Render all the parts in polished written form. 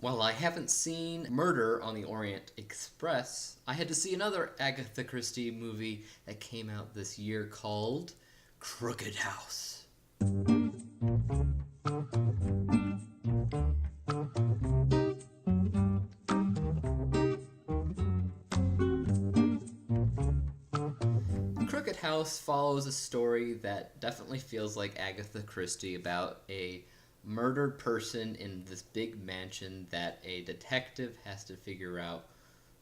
While I haven't seen Murder on the Orient Express, I had to see another Agatha Christie movie that came out this year called Crooked House. Crooked House follows a story that definitely feels like Agatha Christie about a murdered person in this big mansion that a detective has to figure out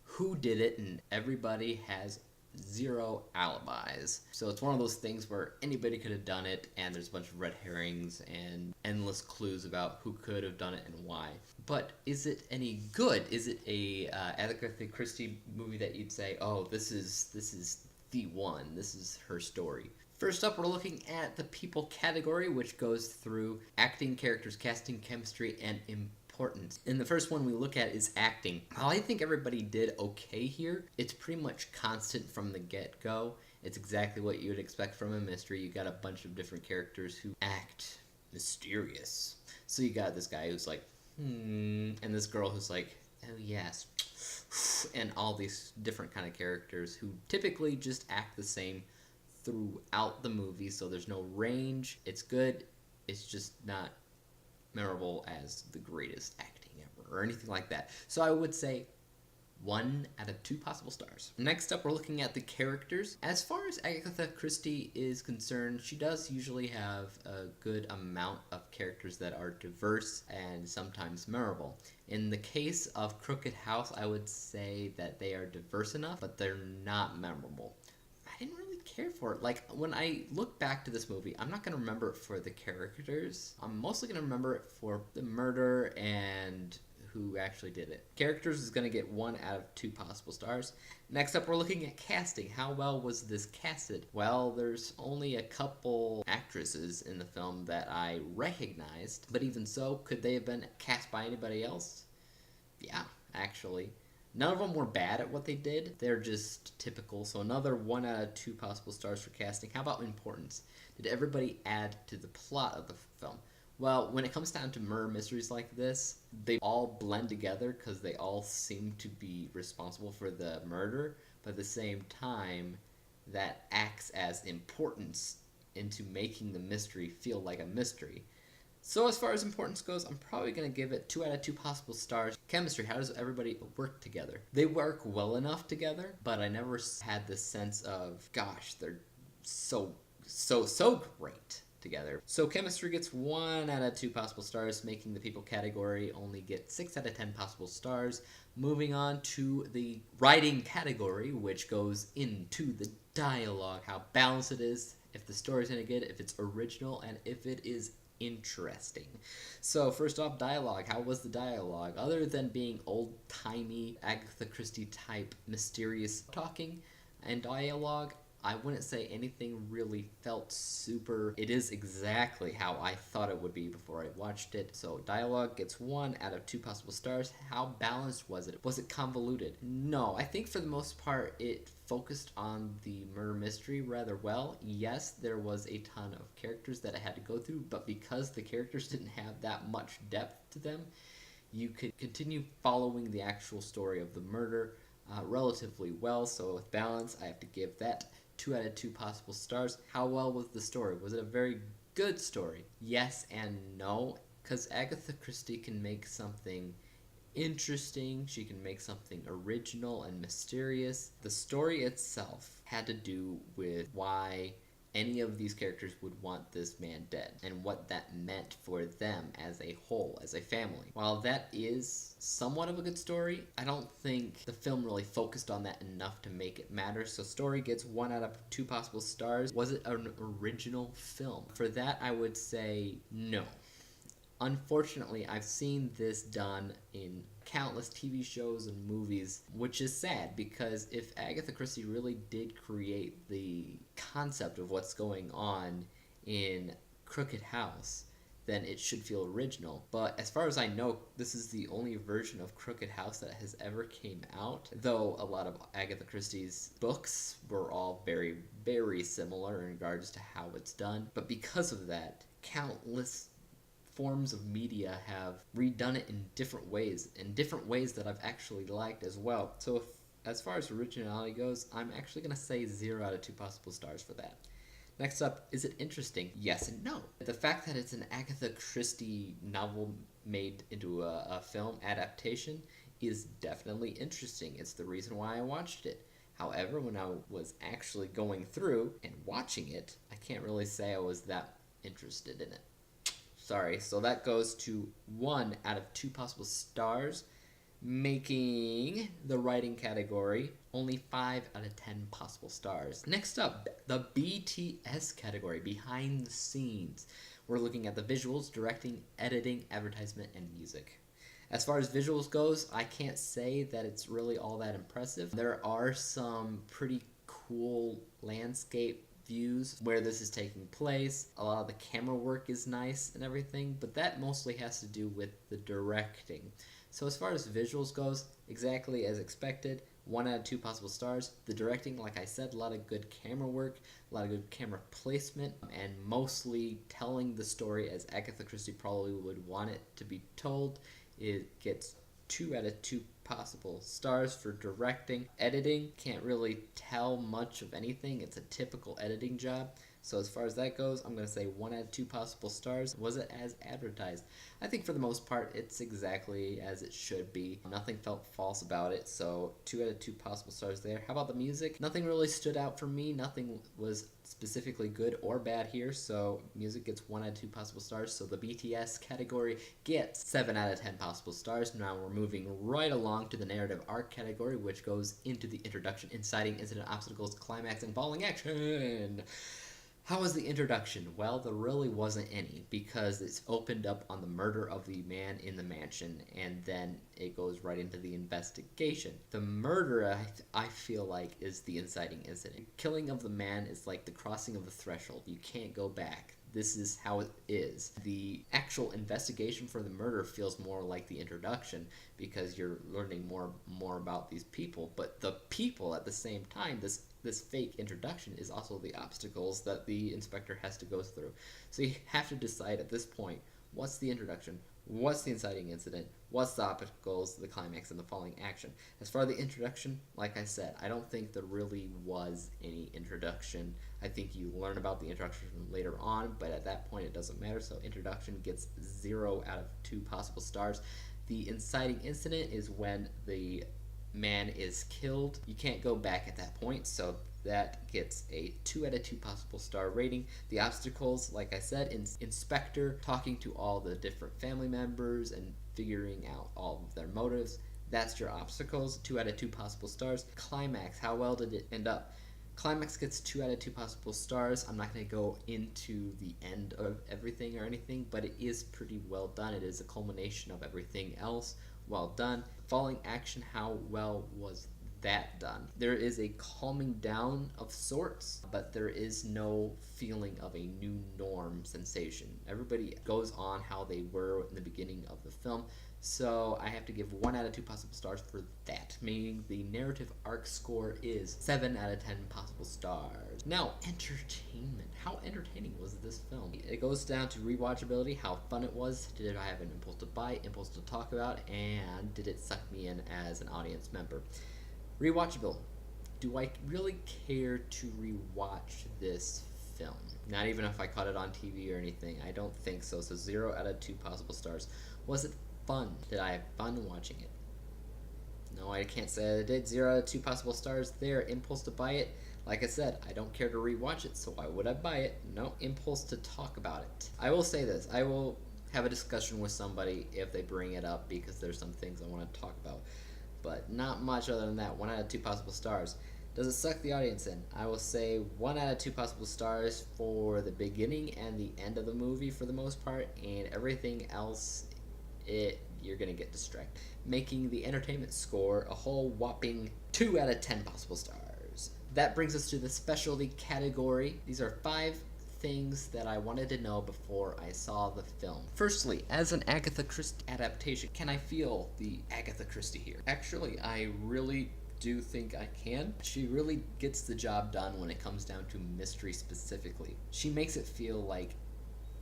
who did it, and everybody has zero alibis. So it's one of those things where anybody could have done it, and there's a bunch of red herrings and endless clues about who could have done it and why. But is it any good? Is it a Agatha Christie movie that you'd say, oh, this is the one, this is her story? First up, we're looking at the people category, which goes through acting, characters, casting, chemistry, and importance. And the first one we look at is acting. While I think everybody did okay here, it's pretty much constant from the get-go. It's exactly what you would expect from a mystery. You got a bunch of different characters who act mysterious. So you got this guy who's like, and this girl who's like, oh yes, and all these different kind of characters who typically just act the same throughout the movie, so there's no range. It's good, it's just not memorable as the greatest acting ever or anything like that. So I would say 1 out of 2 possible stars. Next up, we're looking at the characters. As far as Agatha Christie is concerned, she does usually have a good amount of characters that are diverse and sometimes memorable. In the case of Crooked House, I would say that they are diverse enough, but they're not memorable. I didn't really care for it. Like, when I look back to this movie, I'm not going to remember it for the characters. I'm mostly going to remember it for the murder and who actually did it. Characters is going to get 1 out of 2 possible stars. Next up, we're looking at casting. How well was this casted? Well, there's only a couple actresses in the film that I recognized, but even so, could they have been cast by anybody else? Yeah, actually. None of them were bad at what they did. They're just typical. So another 1 out of 2 possible stars for casting. How about importance? Did everybody add to the plot of the film? Well, when it comes down to murder mysteries like this, they all blend together because they all seem to be responsible for the murder, but at the same time, that acts as importance into making the mystery feel like a mystery. So as far as importance goes, I'm probably going to give it 2 out of 2 possible stars. Chemistry, how does everybody work together? They work well enough together, but I never had this sense of, gosh, they're so great together. So chemistry gets 1 out of 2 possible stars, making the people category only get 6 out of 10 possible stars. Moving on to the writing category, which goes into the dialogue, how balanced it is, if the story's any good, if it's original, and if it is interesting. So first off, dialogue. How was the dialogue? Other than being old-timey Agatha Christie type mysterious talking and dialogue, I wouldn't say anything really felt super. It is exactly how I thought it would be before I watched it. So dialogue gets 1 out of 2 possible stars. How balanced was it? Was it convoluted? No, I think for the most part it focused on the murder mystery rather well. Yes, there was a ton of characters that I had to go through, but because the characters didn't have that much depth to them, you could continue following the actual story of the murder relatively well. So with balance, I have to give that 2 out of 2 possible stars. How well was the story? Was it a very good story? Yes and no, because Agatha Christie can make something interesting, she can make something original and mysterious. The story itself had to do with why any of these characters would want this man dead and what that meant for them as a whole, as a family. While that is somewhat of a good story, I don't think the film really focused on that enough to make it matter. So story gets 1 out of 2 possible stars. Was it an original film? For that, I would say no. Unfortunately, I've seen this done in countless TV shows and movies, which is sad because if Agatha Christie really did create the concept of what's going on in Crooked House, then it should feel original. But as far as I know, this is the only version of Crooked House that has ever came out, though a lot of Agatha Christie's books were all very, very similar in regards to how it's done. But because of that, countless forms of media have redone it in different ways that I've actually liked as well. So as far as originality goes, I'm actually going to say 0 out of 2 possible stars for that. Next up, is it interesting? Yes and no. The fact that it's an Agatha Christie novel made into a film adaptation is definitely interesting. It's the reason why I watched it. However, when I was actually going through and watching it, I can't really say I was that interested in it. Sorry, so that goes to 1 out of 2 possible stars, making the writing category only 5 out of 10 possible stars. Next up, the BTS category, behind the scenes. We're looking at the visuals, directing, editing, advertisement, and music. As far as visuals goes, I can't say that it's really all that impressive. There are some pretty cool landscape views where this is taking place. A lot of the camera work is nice and everything, but that mostly has to do with the directing. So as far as visuals goes, exactly as expected, 1 out of 2 possible stars. The directing, like I said, a lot of good camera work, a lot of good camera placement, and mostly telling the story as Agatha Christie probably would want it to be told. It gets 2 out of 2 possible stars for directing. Editing, can't really tell much of anything. It's a typical editing job. So as far as that goes, I'm going to say 1 out of 2 possible stars. Was it as advertised? I think for the most part, it's exactly as it should be. Nothing felt false about it, so 2 out of 2 possible stars there. How about the music? Nothing really stood out for me. Nothing was specifically good or bad here, so music gets 1 out of 2 possible stars. So the BTS category gets 7 out of 10 possible stars. Now we're moving right along to the narrative arc category, which goes into the introduction, inciting, incident, obstacles, climax, and falling action. How was the introduction? Well, there really wasn't any, because it's opened up on the murder of the man in the mansion, and then it goes right into the investigation. The murder, I feel like, is the inciting incident. Killing of the man is like the crossing of the threshold. You can't go back. This is how it is. The actual investigation for the murder feels more like the introduction, because you're learning more about these people. But the people, at the same time, this fake introduction is also the obstacles that the inspector has to go through. So you have to decide at this point, what's the introduction, what's the inciting incident, what's the obstacles, the climax, and the falling action. As far as the introduction, like I said, I don't think there really was any introduction. I think you learn about the introduction later on, but at that point it doesn't matter, so introduction gets 0 out of 2 possible stars. The inciting incident is when the man is killed. You can't go back at that point, so that gets a 2 out of 2 possible star rating. The obstacles, like I said, inspector talking to all the different family members and figuring out all of their motives. That's your obstacles, 2 out of 2 possible stars. Climax, how well did it end up? Climax gets 2 out of 2 possible stars. I'm not going to go into the end of everything or anything, but it is pretty well done. It is a culmination of everything else. Well done. Falling action, how well was that done? There is a calming down of sorts, but there is no feeling of a new norm sensation. Everybody goes on how they were in the beginning of the film, so I have to give 1 out of 2 possible stars for that, meaning the narrative arc score is 7 out of 10 possible stars. Now, entertainment. How entertaining was this film? It goes down to rewatchability, how fun it was, did I have an impulse to buy, impulse to talk about, and did it suck me in as an audience member? Rewatchable. Do I really care to rewatch this film? Not even if I caught it on TV or anything. I don't think so. So 0 out of 2 possible stars. Was it fun? Did I have fun watching it? No, I can't say I did. 0 out of 2 possible stars there. Impulse to buy it. Like I said, I don't care to rewatch it, so why would I buy it? No impulse to talk about it. I will say this. I will have a discussion with somebody if they bring it up, because there's some things I want to talk about. But not much other than that. 1 out of 2 possible stars. Does it suck the audience in? I will say 1 out of 2 possible stars for the beginning and the end of the movie for the most part, and everything else, you're going to get distracted. Making the entertainment score a whole whopping 2 out of 10 possible stars. That brings us to the specialty category. These are 5 things that I wanted to know before I saw the film. Firstly, as an Agatha Christie adaptation, can I feel the Agatha Christie here? Actually, I really do think I can. She really gets the job done when it comes down to mystery specifically. She makes it feel like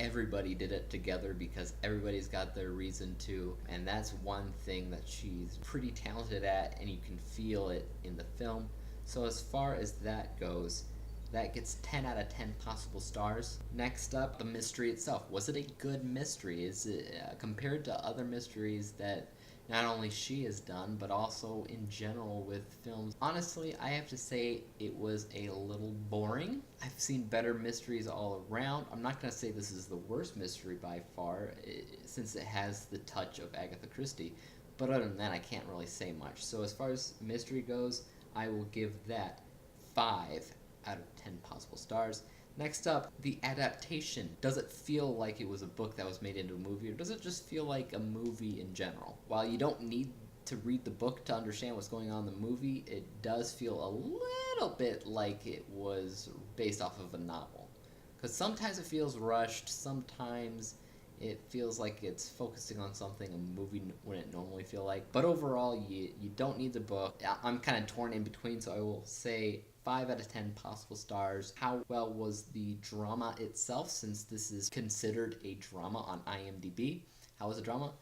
everybody did it together because everybody's got their reason to, and that's one thing that she's pretty talented at, and you can feel it in the film. So as far as that goes, that gets 10 out of 10 possible stars. Next up, the mystery itself. Was it a good mystery? Is it, compared to other mysteries that not only she has done, but also in general with films? Honestly, I have to say it was a little boring. I've seen better mysteries all around. I'm not going to say this is the worst mystery by far, since it has the touch of Agatha Christie. But other than that, I can't really say much. So as far as mystery goes, I will give that 5 out of 10 possible stars. Next up, the adaptation. Does it feel like it was a book that was made into a movie, or does it just feel like a movie in general? While you don't need to read the book to understand what's going on in the movie, it does feel a little bit like it was based off of a novel. Because sometimes it feels rushed, sometimes it feels like it's focusing on something a movie wouldn't normally feel like. But overall, you don't need the book. I'm kind of torn in between, so I will say 5 out of 10 possible stars. How well was the drama itself, since this is considered a drama on IMDb? How was the drama?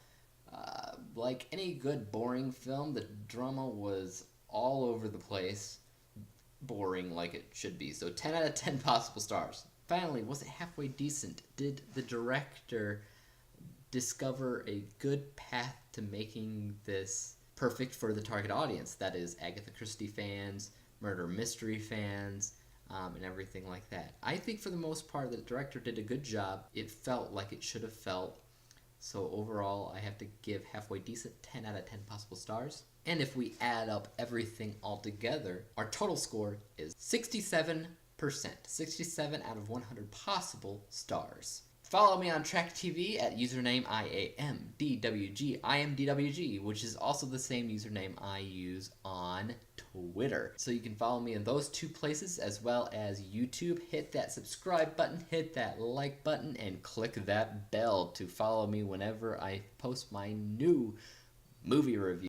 Like any good boring film, the drama was all over the place. Boring like it should be. So 10 out of 10 possible stars. Finally, was it halfway decent? Did the director discover a good path to making this perfect for the target audience? That is, Agatha Christie fans, murder mystery fans, and everything like that. I think for the most part the director did a good job. It felt like it should have felt. So overall, I have to give halfway decent 10 out of 10 possible stars. And if we add up everything all together, our total score is 67%. 67 out of 100 possible stars. Follow me on Track TV at username IAMDWG, which is also the same username I use on Twitter. So you can follow me in those two places, as well as YouTube. Hit that subscribe button, hit that like button, and click that bell to follow me whenever I post my new movie review.